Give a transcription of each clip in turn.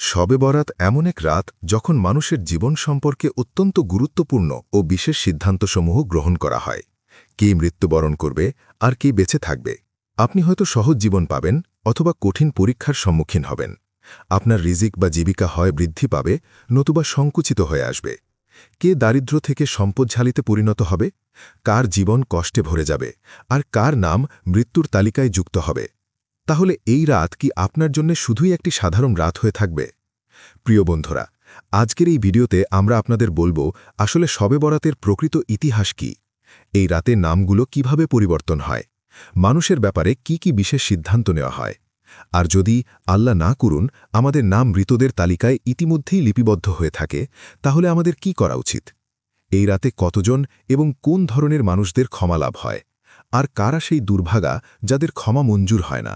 শবে বরাত এমন এক রাত যখন মানুষের জীবন সম্পর্কে অত্যন্ত গুরুত্বপূর্ণ ও বিশেষ সিদ্ধান্তসমূহ গ্রহণ করা হয়। কে মৃত্যুবরণ করবে আর কে বেঁচে থাকবে। আপনি হয়তো সহজ জীবন পাবেন অথবা কঠিন পরীক্ষার সম্মুখীন হবেন। আপনার রিজিক বা জীবিকা হয় বৃদ্ধি পাবে, নতুবা সংকুচিত হয়ে আসবে। কে দারিদ্র্য থেকে সম্পদশালীতে পরিণত হবে, কার জীবন কষ্টে ভরে যাবে, আর কার নাম মৃত্যুর তালিকায় যুক্ত হবে। তাহলে এই রাত কি আপনার জন্য শুধুই একটি সাধারণ রাত হয়ে থাকবে? প্রিয় বন্ধুরা, আজকের এই ভিডিওতে আমরা আপনাদের বলবো আসলে শবে বরাতের প্রকৃত ইতিহাস কি, এই রাতে নামগুলো কিভাবে পরিবর্তন হয়, মানুষের ব্যাপারে কি কি বিশেষ সিদ্ধান্ত নেওয়া হয়, আর যদি আল্লাহ না করুন আমাদের নাম মৃতদের তালিকায় ইতিমধ্যেই লিপিবদ্ধ হয়ে থাকে, তাহলে আমাদের কি করা উচিত। এই রাতে কতজন এবং কোন ধরনের মানুষদের ক্ষমা লাভ হয়, আর কারা সেই দুর্ভাগা যাদের ক্ষমা মঞ্জুর হয় না।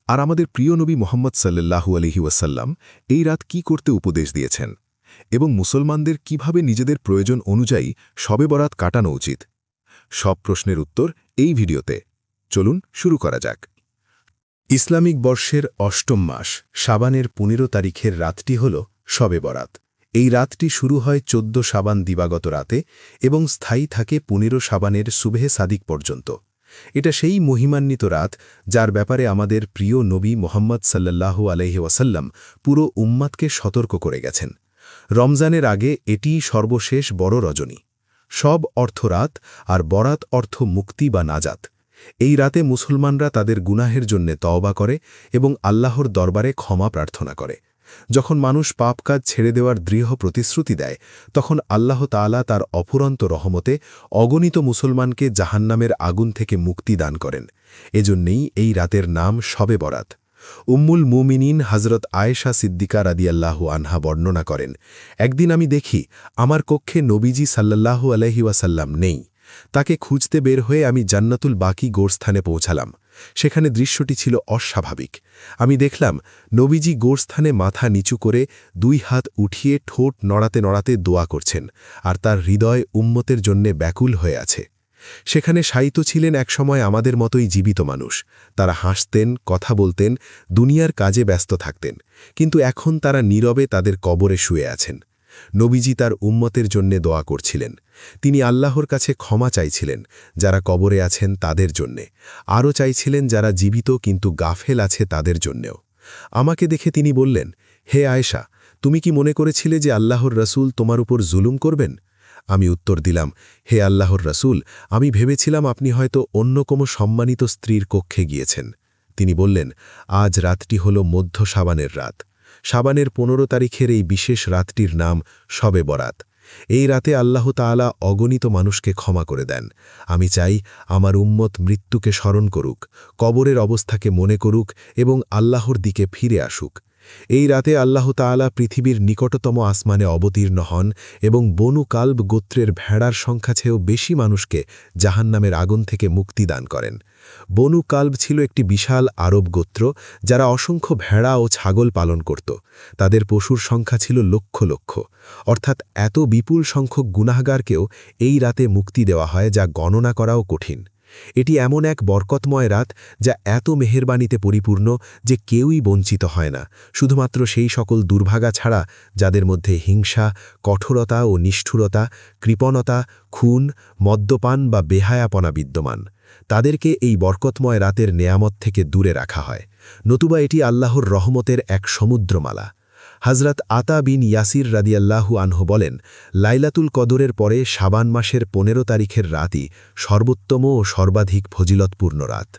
আর আমাদের প্রিয় নবী মোহাম্মদ সাল্লাল্লাহু আলাইহি ওয়াসাল্লাম এই রাত কি করতে উপদেশ দিয়েছেন, এবং মুসলমানদের কিভাবে নিজেদের প্রয়োজন অনুযায়ী শবে বরাত কাটানো উচিত। সব প্রশ্নের উত্তর এই ভিডিওতে। চলুন শুরু করা যাক। ইসলামিক বর্ষের অষ্টম মাস শাবানের ১৫ তারিখের রাতটি হল শবে বরাত। এই রাতটি শুরু হয় ১৪ শাবান দিবাগত রাতে এবং স্থায়ী থাকে ১৫ শাবানের সুবহে সাদিক পর্যন্ত। এটা সেই মহিমান্বিত রাত যার ব্যাপারে আমাদের প্রিয় নবী মোহাম্মদ সাল্লাল্লাহু আলাইহি ওয়াসাল্লাম পুরো উম্মাতকে সতর্ক করে গেছেন। রমজানের আগে এটিই সর্বশেষ বড় রজনী। সব অর্থ রাত আর বরাত অর্থ মুক্তি বা নাজাত। এই রাতে মুসলমানরা তাদের গুনাহের জন্যে তওবা করে এবং আল্লাহর দরবারে ক্ষমা প্রার্থনা করে। যখন মানুষ পাপ কাজ ছেড়ে দেওয়ার দৃঢ় প্রতিশ্রুতি দেয়, তখন আল্লাহ তাআলা তার অফুরন্ত রহমতে অগণিত মুসলমানকে জাহান্নামের আগুন থেকে মুক্তি দান করেন। এজন্যেই এই রাতের নাম শবে বরাত। উম্মুল মুমিনিন হযরত আয়েশা সিদ্দিকা রাদিয়াল্লাহু আনহা বর্ণনা করেন, একদিন আমি দেখি আমার কক্ষে নবীজি সাল্লাল্লাহু আলাইহি ওয়াসাল্লাম নেই। তাকে খুঁজতে বের হয়ে আমি জান্নাতুল বাকি গোরস্থানে পৌঁছালাম। সেখানে দৃশ্যটি ছিল অস্বাভাবিক। আমি দেখলাম নবীজি গোরস্থানে মাথা নিচু করে ২ হাত উঠিয়ে ঠোঁট নড়াতে নড়াতে দোয়া করছেন, আর তার হৃদয় উম্মতের জন্যে ব্যাকুল হয়ে আছে। সেখানে শায়িত ছিলেন একসময় আমাদের মতোই জীবিত মানুষ। তারা হাসতেন, কথা বলতেন, দুনিয়ার কাজে ব্যস্ত থাকতেন, কিন্তু এখন তারা নীরবে তাদের কবরে শুয়ে আছেন। নবীজি তার উম্মতের জন্যে দোয়া করছিলেন। তিনি আল্লাহর কাছে ক্ষমা চাইছিলেন যারা কবরে আছেন তাদের জন্যে, আরও চাইছিলেন যারা জীবিত কিন্তু গাফেল আছে তাদের জন্যেও। আমাকে দেখে তিনি বললেন, হে আয়েশা, তুমি কি মনে করেছিলে যে আল্লাহর রসুল তোমার উপর জুলুম করবেন? আমি উত্তর দিলাম, হে আল্লাহর রসুল, আমি ভেবেছিলাম আপনি হয়তো অন্য কোনো সম্মানিত স্ত্রীর কক্ষে গিয়েছেন। তিনি বললেন, আজ রাতটি হল মধ্য শাবানের রাত। শাবানের ১৫ তারিখের এই বিশেষ রাতটির নাম শবে বরাত। এই রাতে আল্লাহ তাআলা অগণিত মানুষকে ক্ষমা করে দেন। আমি চাই আমার উম্মত মৃত্যুকে স্মরণ করুক, কবরের অবস্থাকে মনে করুক এবং আল্লাহর দিকে ফিরে আসুক। এই রাতে আল্লাহ তাআলা পৃথিবীর নিকটতম আসমানে অবতীর্ণ হন এবং বনু কালব গোত্রের ভেড়ার সংখ্যা চেয়েও বেশি মানুষকে জাহান্নামের আগুন থেকে মুক্তি দান করেন। বনু কালব ছিল একটি বিশাল আরব গোত্র যারা অসংখ্য ভেড়া ও ছাগল পালন করত। তাদের পশুর সংখ্যা ছিল লক্ষ লক্ষ, অর্থাৎ এত বিপুল সংখ্যক গুনাহগারকেও এই রাতে মুক্তি দেওয়া হয় যা গণনা করাও কঠিন। এটি এমন এক বরকতময় রাত যা এত মেহেরবানিতে পরিপূর্ণ যে কেউই বঞ্চিত হয় না, শুধুমাত্র সেই সকল দুর্ভাগা ছাড়া যাদের মধ্যে হিংসা, কঠোরতা ও নিষ্ঠুরতা, কৃপণতা, খুন, মদ্যপান বা বেহায়াপনা বিদ্যমান। তাদেরকে এই বরকতময় রাতের নেয়ামত থেকে দূরে রাখা হয়, নতুবা এটি আল্লাহর রহমতের এক সমুদ্রমালা। হযরত আতা বিন ইয়াসির রাদিয়াল্লাহু আনহু বলেন, লাইলাতুল কদরের পরে শাবান মাসের ১৫ তারিখের রাতই সর্বোত্তম ও সর্বাধিক ফজিলতপূর্ণ রাত।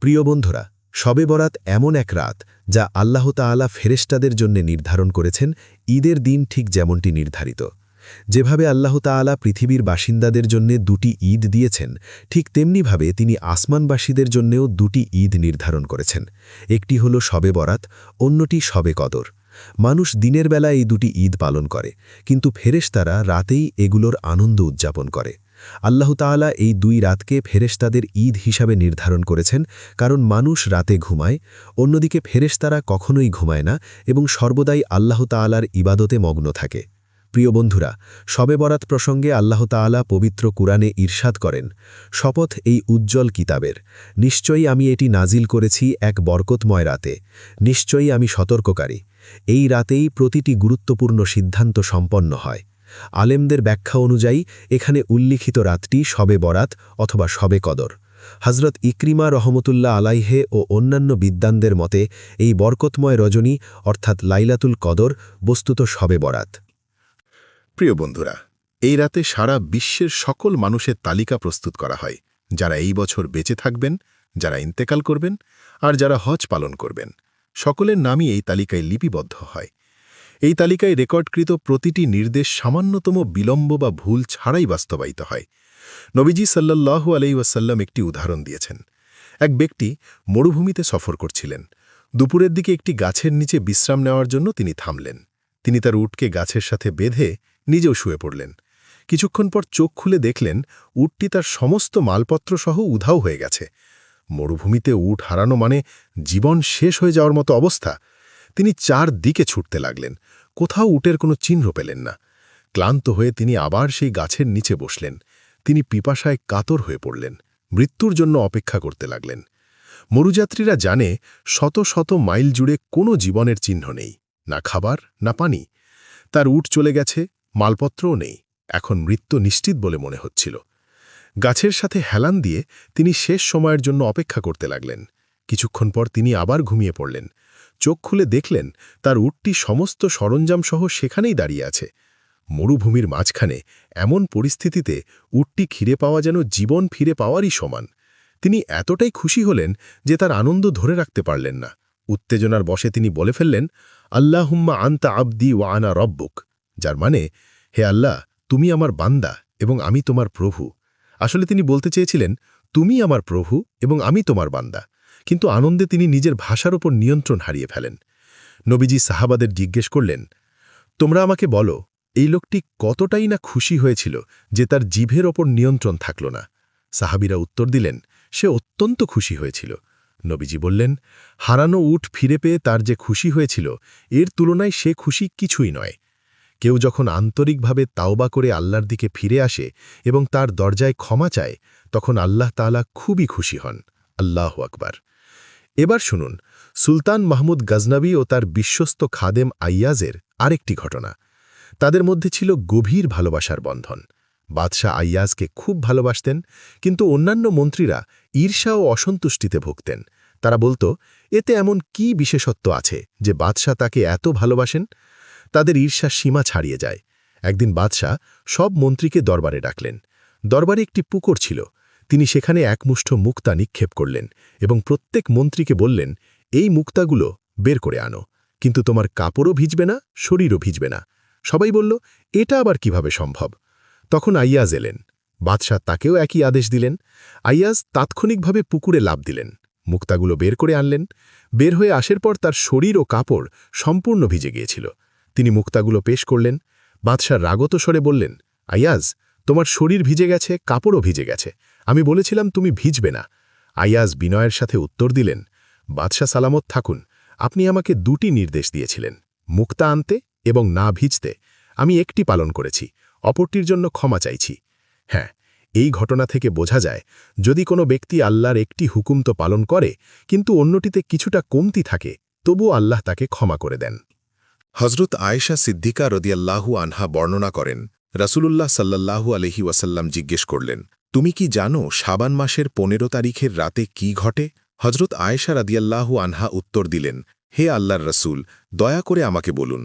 প্রিয় বন্ধুরা, শবে বরাত এমন এক রাত যা আল্লাহ তাআলা ফেরেশতাদের জন্য নির্ধারণ করেছেন ঈদের দিন ঠিক যেমনটি নির্ধারিত। যেভাবে আল্লাহ তাআলা পৃথিবীর বাসিন্দাদের জন্য ২টি ঈদ দিয়েছেন, ঠিক তেমনিভাবে তিনি আসমানবাসীদের জন্যেও ২টি ঈদ নির্ধারণ করেছেন। একটি হল শবে বরাত, অন্যটি শবে কদর। মানুষ দিনের বেলা এই ২টি ঈদ পালন করে, কিন্তু ফেরেশতারা রাতেই এগুলোর আনন্দ উদযাপন করে। আল্লাহ তাআলা এই ২ রাতকে ফেরেশতাদের ঈদ হিসাবে নির্ধারণ করেছেন, কারণ মানুষ রাতে ঘুমায়, অন্যদিকে ফেরেশতারা কখনোই ঘুমায় না এবং সর্বদাই আল্লাহ তাআলার ইবাদতে মগ্ন থাকে। প্রিয় বন্ধুরা, শবে বরাত প্রসঙ্গে আল্লাহ তাআলা পবিত্র কুরআনে ইরশাদ করেন, শপথ এই উজ্জ্বল কিতাবের, নিশ্চয়ই আমি এটি নাজিল করেছি এক বরকতময় রাতে, নিশ্চয়ই আমি সতর্ককারী। এই রাতেই প্রতিটি গুরুত্বপূর্ণ সিদ্ধান্ত সম্পন্ন হয়। আলেমদের ব্যাখ্যা অনুযায়ী এখানে উল্লিখিত রাতটি শবে বরাত অথবা শবে কদর। হজরত ইকরিমা রহমতুল্লাহ আলাইহে ও অন্যান্য বিদ্বানদের মতে এই বরকতময় রজনী অর্থাৎ লাইলাতুল কদর বস্তুত শবে বরাত। প্রিয় বন্ধুরা, এই রাতে সারা বিশ্বের সকল মানুষের তালিকা প্রস্তুত করা হয়, যারা এই বছর বেঁচে থাকবেন, যারা ইন্তেকাল করবেন আর যারা হজ পালন করবেন। সকলের নামই এই তালিকায় লিপিবদ্ধ হয়। এই তালিকায় রেকর্ডকৃত প্রতিটি নির্দেশ সামান্যতম বিলম্ব বা ভুল ছাড়াই বাস্তবায়িত হয়। নবীজি সাল্লাল্লাহু আলাইহি ওয়াসাল্লাম একটি উদাহরণ দিয়েছেন। এক ব্যক্তি মরুভূমিতে সফর করছিলেন। দুপুরের দিকে একটি গাছের নিচে বিশ্রাম নেওয়ার জন্য তিনি থামলেন। তিনি তার উটকে গাছের সাথে বেঁধে নিজেও শুয়ে পড়লেন। কিছুক্ষণ পর চোখ খুলে দেখলেন উটটি তার সমস্ত মালপত্র সহ উধাও হয়ে গেছে। মরুভূমিতে উট হারানো মানে জীবন শেষ হয়ে যাওয়ার মতো অবস্থা। তিনি চারদিকে ছুটতে লাগলেন, কোথাও উটের কোনো চিহ্ন পেলেন না। ক্লান্ত হয়ে তিনি আবার সেই গাছের নিচে বসলেন। তিনি পিপাসায় কাতর হয়ে পড়লেন, মৃত্যুর জন্য অপেক্ষা করতে লাগলেন। মরুযাত্রীরা জানে শত শত মাইল জুড়ে কোনো জীবনের চিহ্ন নেই, না খাবার না পানি। তার উট চলে গেছে, মালপত্রও নেই। এখন মৃত্যু নিশ্চিত বলে মনে হচ্ছিল। গাছের সাথে হেলান দিয়ে তিনি শেষ সময়ের জন্য অপেক্ষা করতে লাগলেন। কিছুক্ষণ পর তিনি আবার ঘুমিয়ে পড়লেন। চোখ খুলে দেখলেন তার উটটি সমস্ত সরঞ্জামসহ সেখানেই দাঁড়িয়ে আছে। মরুভূমির মাঝখানে এমন পরিস্থিতিতে উটটি খিরে পাওয়া যেন জীবন ফিরে পাওয়ারই সমান। তিনি এতটাই খুশি হলেন যে তার আনন্দ ধরে রাখতে পারলেন না। উত্তেজনার বশে তিনি বলে ফেললেন, আল্লাহুম্মা আনতা আবদি ওয়া আনা রব্বুক, যার মানে, হে আল্লাহ, তুমি আমার বান্দা এবং আমি তোমার প্রভু। আসলে তিনি বলতে চেয়েছিলেন, তুমি আমার প্রভু এবং আমি তোমার বান্দা, কিন্তু আনন্দে তিনি নিজের ভাষার ওপর নিয়ন্ত্রণ হারিয়ে ফেলেন। নবীজি সাহাবাদের জিজ্ঞেস করলেন, তোমরা আমাকে বলো, এই লোকটি কতটাই না খুশি হয়েছিল যে তার জিভের ওপর নিয়ন্ত্রণ থাকল না। সাহাবীরা উত্তর দিলেন, সে অত্যন্ত খুশি হয়েছিল। নবীজি বললেন, হারানো উট ফিরে পেয়ে তার যে খুশি হয়েছিল, এর তুলনায় সে খুশি কিছুই নয়। কেউ যখন আন্তরিকভাবে তাওবা করে আল্লাহর দিকে ফিরে আসে এবং তার দরজায় ক্ষমা চায়, তখন আল্লাহ তাআলা খুবই খুশি হন। আল্লাহু আকবার। এবার শুনুন সুলতান মাহমুদ গজনবী ও তার বিশ্বস্ত খাদেম আইয়াজের আরেকটি ঘটনা। তাদের মধ্যে ছিল গভীর ভালোবাসার বন্ধন। বাদশাহ আইয়াজকে খুব ভালোবাসতেন, কিন্তু অন্যান্য মন্ত্রীরা ঈর্ষা ও অসন্তুষ্টিতে ভুগতেন। তারা বলতো, এতে এমন কি বিশেষত্ব আছে যে বাদশাহ তাকে এত ভালোবাসেন? তাদের ঈর্ষার সীমা ছাড়িয়ে যায়। একদিন বাদশাহ সব মন্ত্রীকে দরবারে ডাকলেন। দরবারে একটি পুকুর ছিল। তিনি সেখানে একমুষ্ঠ মুক্তা নিক্ষেপ করলেন এবং প্রত্যেক মন্ত্রীকে বললেন, এই মুক্তাগুলো বের করে আনো, কিন্তু তোমার কাপড়ও ভিজবে না, শরীরও ভিজবে না। সবাই বলল, এটা আবার কিভাবে সম্ভব? তখন আইয়াজ এলেন। বাদশাহ তাকেও একই আদেশ দিলেন। আইয়াজ তাৎক্ষণিকভাবে পুকুরে লাফ দিলেন, মুক্তাগুলো বের করে আনলেন। বের হয়ে আসার পর তার শরীর ও কাপড় সম্পূর্ণ ভিজে গিয়েছিল। তিনি মুক্তাগুলো পেশ করলেন। বাদশাহ রাগত স্বরে বললেন, আইয়াজ, তোমার শরীর ভিজে গেছে, কাপড়ও ভিজে গেছে, আমি বলেছিলাম তুমি ভিজবে না। আইয়াজ বিনয়ের সাথে উত্তর দিলেন, বাদশাহ সালামত থাকুন, আপনি আমাকে দুটি নির্দেশ দিয়েছিলেন, মুক্তা আনতে এবং না ভিজতে। আমি একটি পালন করেছি, অপরটির জন্য ক্ষমা চাইছি। হ্যাঁ, এই ঘটনা থেকে বোঝা যায়, যদি কোনো ব্যক্তি আল্লাহর একটি হুকুম তো পালন করে, কিন্তু অন্যটিতে কিছুটা কমতি থাকে, তবুও আল্লাহ তাকে ক্ষমা করে দেন। হজরত আয়েশা সিদ্দিকা রদিয়াল্লাহু আনহা বর্ণনা করেন, রাসূলুল্লাহ সাল্লাল্লাহু আলাইহি ওয়াসাল্লাম জিজ্ঞেস করলেন, তুমি কি জানো শাবান মাসের ১৫ তারিখের রাতে কি ঘটে? হজরত আয়েশা রাদিয়াল্লাহু আনহা উত্তর দিলেন, হে আল্লাহর রসুল, দয়া করে আমাকে বলুন।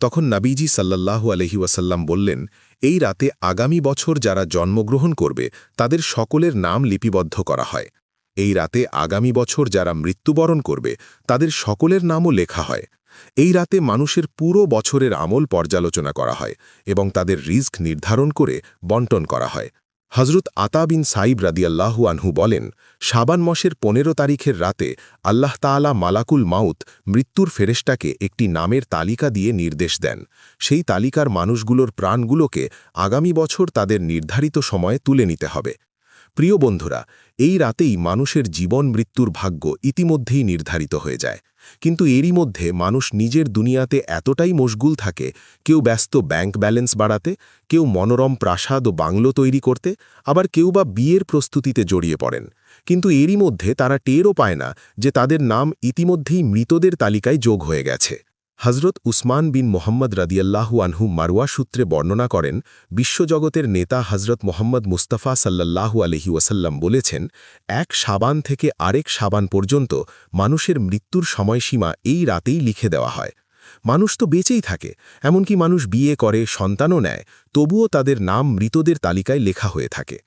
তখন নবীজি সাল্লাল্লাহু আলাইহি ওয়াসাল্লাম বললেন, এই রাতে আগামী বছর যারা জন্মগ্রহণ করবে তাদের সকলের নাম লিপিবদ্ধ করা হয়। এই রাতে আগামী বছর যারা মৃত্যুবরণ করবে তাদের সকলের নামও লেখা হয়। এই রাতে মানুষের পুরো বছরের আমল পর্যালোচনা করা হয় এবং তাদের রিস্ক নির্ধারণ করে বন্টন করা হয়। হজরত আতা বিন সাইব রাদিয়াল্লাহু আনহু বলেন, শাবান মাসের ১৫ তারিখের রাতে আল্লাহ তাআলা মালাকুল মাউত মৃত্যুর ফেরেশতাকে একটি নামের তালিকা দিয়ে নির্দেশ দেন। সেই তালিকার মানুষগুলোর প্রাণগুলোকে আগামী বছর তাদের নির্ধারিত সময়ে তুলে নিতে হবে। প্রিয় বন্ধুরা, এই রাতেই মানুষের জীবন মৃত্যুর ভাগ্য ইতিমধ্যেই নির্ধারিত হয়ে যায়, কিন্তু এরই মধ্যে মানুষ নিজের দুনিয়াতে এতটাই মশগুল থাকে, কেউ ব্যস্ত ব্যাংক ব্যালেন্স বাড়াতে, কেউ মনোরম প্রাসাদ ও বাংলো তৈরি করতে, আবার কেউ বা বিয়ের প্রস্তুতিতে জড়িয়ে পড়েন। কিন্তু এরই মধ্যে তারা টেরও পায় না যে তাদের নাম ইতিমধ্যেই মৃতদের তালিকায় যোগ হয়ে গেছে। হজরত উসমান বিন মোহাম্মদ রাদিয়াল্লাহু আনহু মারওয়া সূত্রে বর্ণনা করেন, বিশ্বজগতের নেতা হজরত মোহাম্মদ মুস্তাফা সাল্লাল্লাহু আলহি ওয়াসাল্লাম বলেছেন, এক শাবান থেকে আরেক শাবান পর্যন্ত মানুষের মৃত্যুর সময়সীমা এই রাতেই লিখে দেওয়া হয়। মানুষ তো বেঁচেই থাকে, এমনকি মানুষ বিয়ে করে, সন্তানও নেয়, তবুও তাদের নাম মৃতদের তালিকায় লেখা হয়ে থাকে।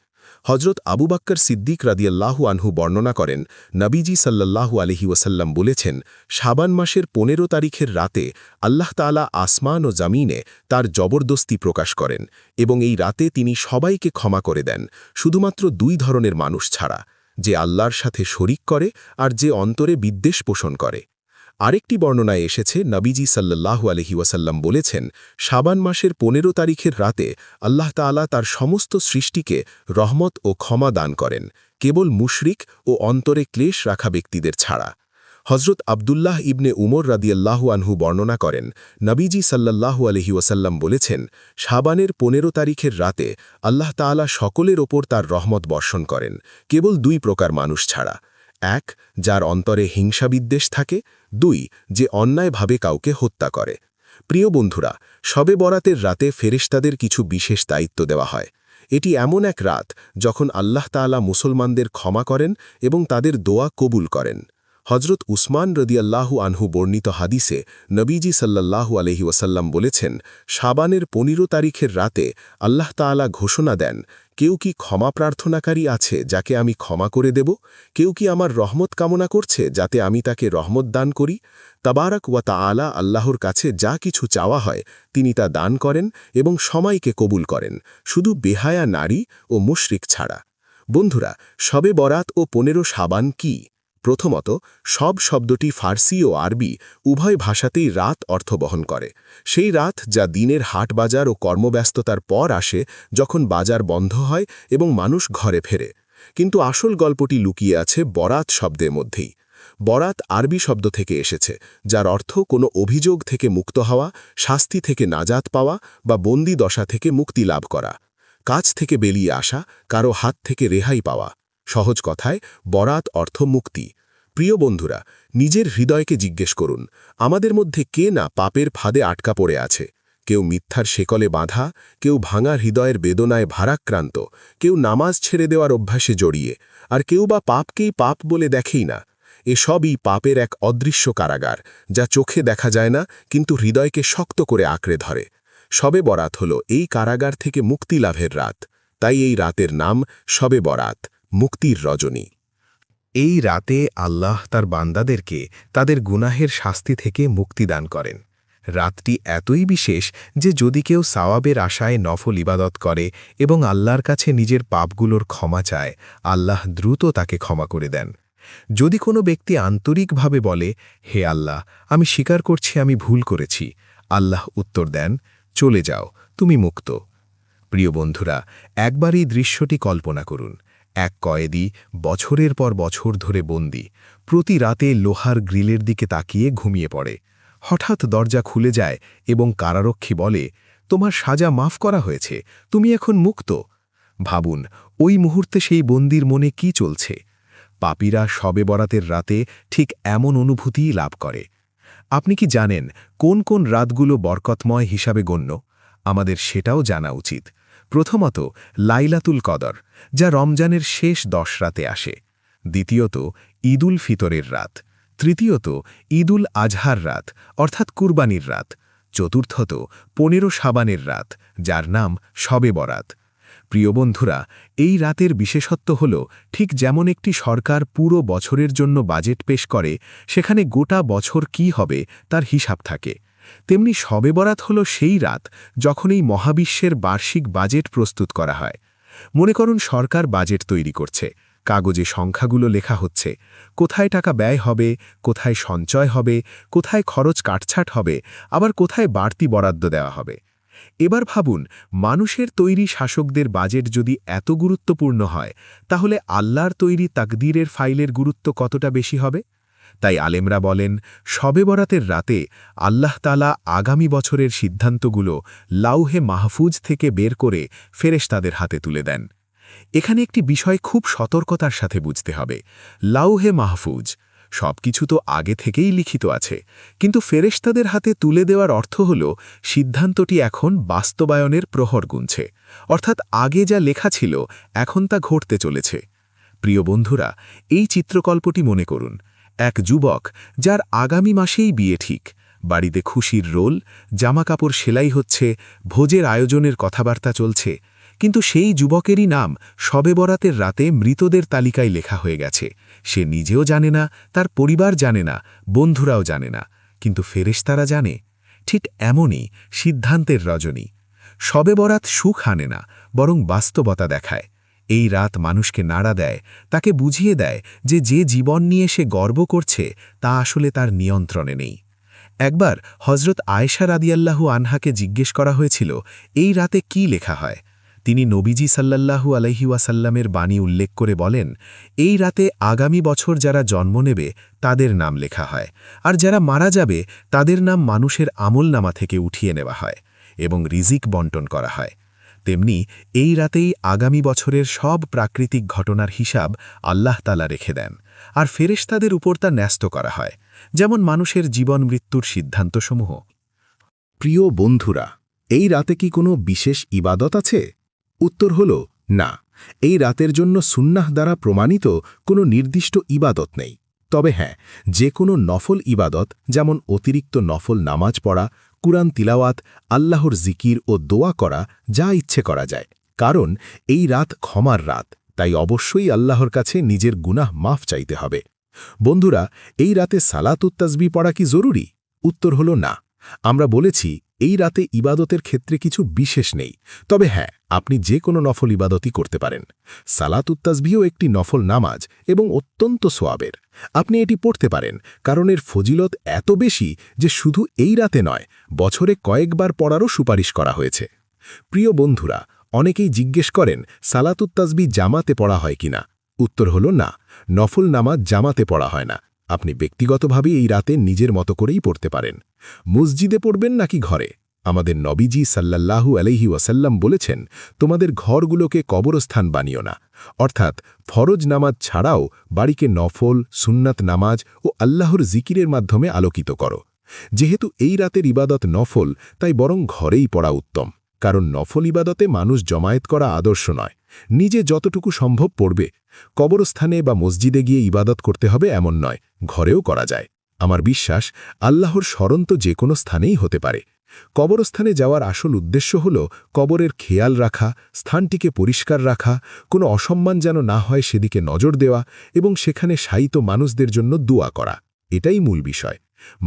হজরত আবু বাক্কর সিদ্দিক রাদিয়াল্লাহু আনহু বর্ণনা করেন, নবীজি সাল্লাল্লাহু আলহি ওয়াসাল্লাম বলেছেন, শাবান মাসের ১৫ তারিখের রাতে আল্লাহ তাআলা আসমান ও জামিনে তার জবরদস্তি প্রকাশ করেন এবং এই রাতে তিনি সবাইকে ক্ষমা করে দেন, শুধুমাত্র ২ ধরনের মানুষ ছাড়া, যে আল্লাহর সাথে শরিক করে আর যে অন্তরে বিদ্বেষ পোষণ করে। আরেকটি বর্ণনায় এসেছে, নবীজি সাল্লাল্লাহু আলহি ওয়াসাল্লাম বলেছেন, শাবান মাসের ১৫ তারিখের রাতে আল্লাহ তাআলা তার সমস্ত সৃষ্টিকে রহমত ও ক্ষমা দান করেন, কেবল মুশরিক ও অন্তরে ক্লেশ রাখা ব্যক্তিদের ছাড়া। হজরত আবদুল্লাহ ইবনে উমর রাদিয়াল্লাহু আনহু বর্ণনা করেন, নবীজি সাল্লাল্লাহু আলহি ওয়াসাল্লাম বলেছেন, শাবানের ১৫ তারিখের রাতে আল্লাহ তাআলা সকলের ওপর তার রহমত বর্ষণ করেন, কেবল ২ প্রকার মানুষ ছাড়া। ১, যার অন্তরে হিংসা বিদ্বেষ থাকে। ২, যে অন্যায়ভাবে কাউকে হত্যা করে। প্রিয় বন্ধুরা, শবে বরাতের রাতে ফেরেশতাদের কিছু বিশেষ দায়িত্ব দেওয়া হয়। এটি এমন এক রাত যখন আল্লাহ তাআলা মুসলমানদের ক্ষমা করেন এবং তাদের দোয়া কবুল করেন। হজরত উসমান রাদিয়াল্লাহু আনহু বর্ণিত হাদিসে নবীজি সাল্লাল্লাহু আলহি ওয়াসাল্লাম বলেছেন, শাবানের ১৫ তারিখের রাতে আল্লাহ তাআলা ঘোষণা দেন, কেউ কি ক্ষমা প্রার্থনাকারী আছে যাকে আমি ক্ষমা করে দেব? কেউ কি আমার রহমত কামনা করছে যাতে আমি তাকে রহমত দান করি? তাবারাক ওয়া তাআলা আল্লাহর কাছে যা কিছু চাওয়া হয় তিনি তা দান করেন এবং সময়কে কবুল করেন, শুধু বেহায়া নারী ও মুশরিক ছাড়া। বন্ধুরা, শবে বরাত ও ১৫ শাবান কি? প্রথমত, সব শব্দটি ফার্সি ও আরবি উভয় ভাষাতেই রাত অর্থ বহন করে। সেই রাত যা দিনের হাট বাজার ও কর্মব্যস্ততার পর আসে, যখন বাজার বন্ধ হয় এবং মানুষ ঘরে ফেরে। কিন্তু আসল গল্পটি লুকিয়ে আছে বরাত শব্দের মধ্যেই। বরাত আরবি শব্দ থেকে এসেছে, যার অর্থ কোনো অভিযোগ থেকে মুক্ত হওয়া, শাস্তি থেকে নাজাত পাওয়া বা বন্দি দশা থেকে মুক্তি লাভ করা, কাজ থেকে বেরিয়ে আসা, কারো হাত থেকে রেহাই পাওয়া। সহজ কথায়, বরাত অর্থ মুক্তি। প্রিয় বন্ধুরা, নিজের হৃদয়কে জিজ্ঞেস করুন, আমাদের মধ্যে কে না পাপের ফাঁদে আটকা পড়ে আছে? কেউ মিথ্যার শেকলে বাঁধা, কেউ ভাঙা হৃদয়ের বেদনায় ভারাক্রান্ত, কেউ নামাজ ছেড়ে দেওয়ার অভ্যাসে জড়িয়ে, আর কেউ বা পাপকেই পাপ বলে দেখেই না। এসবই পাপের এক অদৃশ্য কারাগার, যা চোখে দেখা যায় না কিন্তু হৃদয়কে শক্ত করে আঁকড়ে ধরে। শবে বরাত হল এই কারাগার থেকে মুক্তি লাভের রাত। তাই এই রাতের নাম শবে বরাত, মুক্তির রজনী। এই রাতে আল্লাহ তার বান্দাদেরকে তাদের গুনাহের শাস্তি থেকে মুক্তি দান করেন। রাতটি এতই বিশেষ যে যদি কেউ সাওয়াবের আশায় নফল ইবাদত করে এবং আল্লাহর কাছে নিজের পাপগুলোর ক্ষমা চায়, আল্লাহ দ্রুত তাকে ক্ষমা করে দেন। যদি কোনো ব্যক্তি আন্তরিকভাবে বলে, হে আল্লাহ, আমি স্বীকার করছি আমি ভুল করেছি, আল্লাহ উত্তর দেন, চলে যাও, তুমি মুক্ত। প্রিয় বন্ধুরা, একবার এই দৃশ্যটি কল্পনা করুন। এক কয়েদি বছরের পর বছর ধরে বন্দী, প্রতি রাতে লোহার গ্রিলের দিকে তাকিয়ে ঘুমিয়ে পড়ে। হঠাৎ দরজা খুলে যায় এবং কারারক্ষী বলে, তোমার সাজা মাফ করা হয়েছে, তুমি এখন মুক্ত। ভাবুন, ওই মুহূর্তে সেই বন্দীর মনে কি চলছে? পাপীরা শবে বরাতের রাতে ঠিক এমন অনুভূতিই লাভ করে। আপনি কি জানেন কোন কোন রাতগুলো বরকতময় হিসাবে গণ্য? আমাদের সেটাও জানা উচিত। প্রথমত, লাইলাতুল কদর, যা রমজানের শেষ 10 রাতে আসে। দ্বিতীয়ত, ঈদুল ফিতরের রাত। তৃতীয়ত, ঈদুল আজহার রাত, অর্থাৎ কুরবানির রাত। চতুর্থত, 15 শাবানের রাত, যার নাম শবে বরাত। প্রিয় বন্ধুরা, এই রাতের বিশেষত্ব হল, ঠিক যেমন একটি সরকার পুরো বছরের জন্য বাজেট পেশ করে, সেখানে গোটা বছর কি হবে তার হিসাব থাকে, তেমনি শবে বরাত হল সেই রাত যখন এই মহাবিশ্বের বার্ষিক বাজেট প্রস্তুত করা হয়। মনে করুন, সরকার বাজেট তৈরি করছে, কাগজে সংখ্যাগুলো লেখা হচ্ছে, কোথায় টাকা ব্যয় হবে, কোথায় সঞ্চয় হবে, কোথায় খরচ কাটছাট হবে, আবার কোথায় বাড়তি বরাদ্দ দেওয়া হবে। এবার ভাবুন, মানুষের তৈরি শাসকদের বাজেট যদি এত গুরুত্বপূর্ণ হয়, তাহলে আল্লাহর তৈরি তাকদীরের ফাইলের গুরুত্ব কতটা বেশি হবে? তাই আলেমরা বলেন, শবে বরাতের রাতে আল্লাহ তাআলা আগামী বছরের সিদ্ধান্তগুলো লাউহে মাহফুজ থেকে বের করে ফেরেশতাদের হাতে তুলে দেন। এখানে একটি বিষয় খুব সতর্কতার সাথে বুঝতে হবে। লাউহে মাহফুজ সবকিছু তো আগে থেকেই লিখিত আছে, কিন্তু ফেরেশতাদের হাতে তুলে দেওয়ার অর্থ হল সিদ্ধান্তটি এখন বাস্তবায়নের প্রহর গুনছে, অর্থাৎ আগে যা লেখা ছিল এখন তা ঘটতে চলেছে। প্রিয় বন্ধুরা, এই চিত্রকল্পটি মনে করুন, এক যুবক যার আগামী মাসেই বিয়ে ঠিক, বাড়িতে খুশির রোল, জামাকাপড় সেলাই হচ্ছে, ভোজের আয়োজনের কথাবার্তা চলছে, কিন্তু সেই যুবকেরই নাম শবে বরাতের রাতে মৃতদের তালিকায় লেখা হয়ে গেছে। সে নিজেও জানে না, তার পরিবার জানে না, বন্ধুরাও জানে না, কিন্তু ফেরেশতারা জানে। ঠিক এমনই সিদ্ধান্তের রজনী। শবে বরাত সুখ আনে না, বরং বাস্তবতা দেখায়। এই রাত মানুষকে নাড়া দেয়, তাকে বুঝিয়ে দেয় যে যে জীবন নিয়ে সে গর্ব করছে তা আসলে তার নিয়ন্ত্রণে নেই। একবার হজরত আয়েশা রাদিয়াল্লাহু আনহাকে জিজ্ঞেস করা হয়েছিল এই রাতে কি লেখা হয়। তিনি নবীজি সাল্লাল্লাহু আলাইহি ওয়াসাল্লামের বাণী উল্লেখ করে বলেন, এই রাতে আগামী বছর যারা জন্ম নেবে তাদের নাম লেখা হয়, আর যারা মারা যাবে তাদের নাম মানুষের আমলনামা থেকে উঠিয়ে নেওয়া হয় এবং রিজিক বন্টন করা হয়। তেমনি এই রাতেই আগামী বছরের সব প্রাকৃতিক ঘটনার হিসাব আল্লাহ তাআলা রেখে দেন, আর ফেরেশতাদের উপর তা ন্যস্ত করা হয়, যেমন মানুষের জীবন মৃত্যুর সিদ্ধান্তসমূহ। প্রিয় বন্ধুরা, এই রাতে কি কোনো বিশেষ ইবাদত আছে? উত্তর হল না। এই রাতের জন্য সুন্নাহ দ্বারা প্রমাণিত কোনো নির্দিষ্ট ইবাদত নেই। তবে হ্যাঁ, যে কোনো নফল ইবাদত, যেমন অতিরিক্ত নফল নামাজ পড়া, কুরআন তিলাওয়াত, আল্লাহর জিকির ও দোয়া করা, যা ইচ্ছে করা যায়। কারণ এই রাত ক্ষমার রাত, তাই অবশ্যই আল্লাহর কাছে নিজের গুনাহ মাফ চাইতে হবে। বন্ধুরা, এই রাতে সালাতুত তাসবিহ পড়া কি জরুরি? উত্তর হল না। আমরা বলেছি এই রাতে ইবাদতের ক্ষেত্রে কিছু বিশেষ নেই। তবে হ্যাঁ, আপনি যে কোনো নফল ইবাদতই করতে পারেন। সালাতুত তাসবিহও একটি নফল নামাজ এবং অত্যন্ত সোয়াবের। আপনি এটি পড়তে পারেন, কারণ এর ফজিলত এত বেশি যে শুধু এই রাতে নয়, বছরে কয়েকবার পড়ারও সুপারিশ করা হয়েছে। প্রিয় বন্ধুরা, অনেকেই জিজ্ঞেস করেন সালাতুত তাসবিহ জামাতে পড়া হয় কিনা। উত্তর হল না, নফল নামাজ জামাতে পড়া হয় না। আপনি ব্যক্তিগতভাবে এই রাতে নিজের মতো করেই পড়তে পারেন। মসজিদে পড়বেন নাকি ঘরে? আমাদের নবীজি সাল্লাল্লাহু আলাইহি ওয়াসাল্লাম বলেছেন, তোমাদের ঘরগুলোকে কবরস্থান বানিও না। অর্থাৎ ফরজ নামাজ ছাড়াও বাড়িকে নফল, সুন্নাত নামাজ ও আল্লাহর জিকিরের মাধ্যমে আলোকিত করো। যেহেতু এই রাতের ইবাদত নফল, তাই বরং ঘরেই পড়া উত্তম। কারণ নফল ইবাদতে মানুষ জমায়েত করা আদর্শ নয়। নিজে যতটুকু সম্ভব পড়বে। কবরস্থানে বা মসজিদে গিয়ে ইবাদত করতে হবে এমন নয়, ঘরেও করা যায়। আমার বিশ্বাস, আল্লাহর স্মরণ তো যে কোনো স্থানেই হতে পারে। কবরস্থানে যাওয়ার আসল উদ্দেশ্য হল কবরের খেয়াল রাখা, স্থানটিকে পরিষ্কার রাখা, কোনো অসম্মান যেন না হয় সেদিকে নজর দেওয়া এবং সেখানে শায়িত মানুষদের জন্য দোয়া করা। এটাই মূল বিষয়।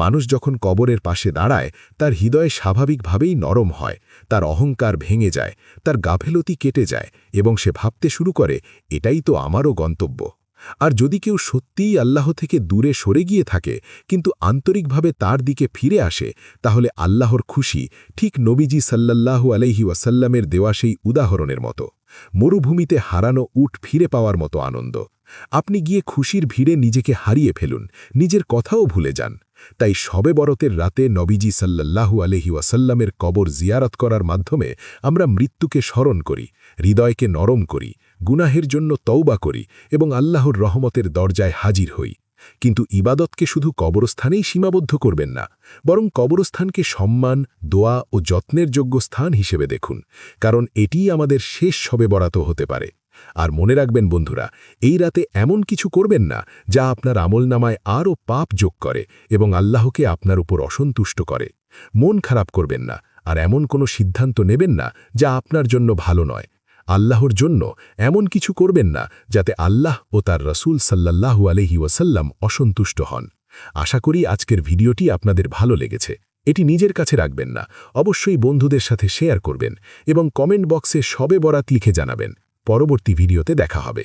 মানুষ যখন কবরের পাশে দাঁড়ায়, তার হৃদয় স্বাভাবিকভাবেই নরম হয়, তার অহংকার ভেঙে যায়, তার গাফেলতি কেটে যায় এবং সে ভাবতে শুরু করে, এটাই তো আমারও গন্তব্য। আর যদি কেউ সত্যিই আল্লাহ থেকে দূরে সরে গিয়ে থাকে কিন্তু আন্তরিকভাবে তার দিকে ফিরে আসে, তাহলে আল্লাহর খুশি ঠিক নবীজি সাল্লাল্লাহু আলাইহি ওয়াসাল্লামের দেওয়া সেই উদাহরণের মতো, মরুভূমিতে হারানো উট ফিরে পাওয়ার মতো আনন্দ। আপনি গিয়ে খুশির ভিড়ে নিজেকে হারিয়ে ফেলুন, নিজের কথাও ভুলে যান। তাই শবে বরতের রাতে নবীজি সাল্লাল্লাহু আলাইহি ওয়াসাল্লামের কবর জিয়ারত করার মাধ্যমে আমরা মৃত্যুকে স্মরণ করি, হৃদয়কে নরম করি, গুনাহের জন্য তওবা করি এবং আল্লাহর রহমতের দরজায় হাজির হই। কিন্তু ইবাদতকে শুধু কবরস্থানেই সীমাবদ্ধ করবেন না, বরং কবরস্থানকে সম্মান, দোয়া ও যত্নের যোগ্য স্থান হিসেবে দেখুন, কারণ এটিই আমাদের শেষ শবে বরাত হতে পারে। আর মনে রাখবেন বন্ধুরা, এই রাতে এমন কিছু করবেন না যা আপনার আমলনামায় আরও পাপ যোগ করে এবং আল্লাহকে আপনার উপর অসন্তুষ্ট করে। মন খারাপ করবেন না, আর এমন কোনো সিদ্ধান্ত নেবেন না যা আপনার জন্য ভালো নয়। আল্লাহর জন্য এমন কিছু করবেন না যাতে আল্লাহ ও তার রাসূল সাল্লাল্লাহু আলাইহি ওয়াসাল্লাম অসন্তুষ্ট হন। আশা করি আজকের ভিডিওটি আপনাদের ভালো লেগেছে। এটি নিজের কাছে রাখবেন না, অবশ্যই বন্ধুদের সাথে শেয়ার করবেন এবং কমেন্ট বক্সে শবে বরাত লিখে জানাবেন। পরবর্তী ভিডিওতে দেখা হবে।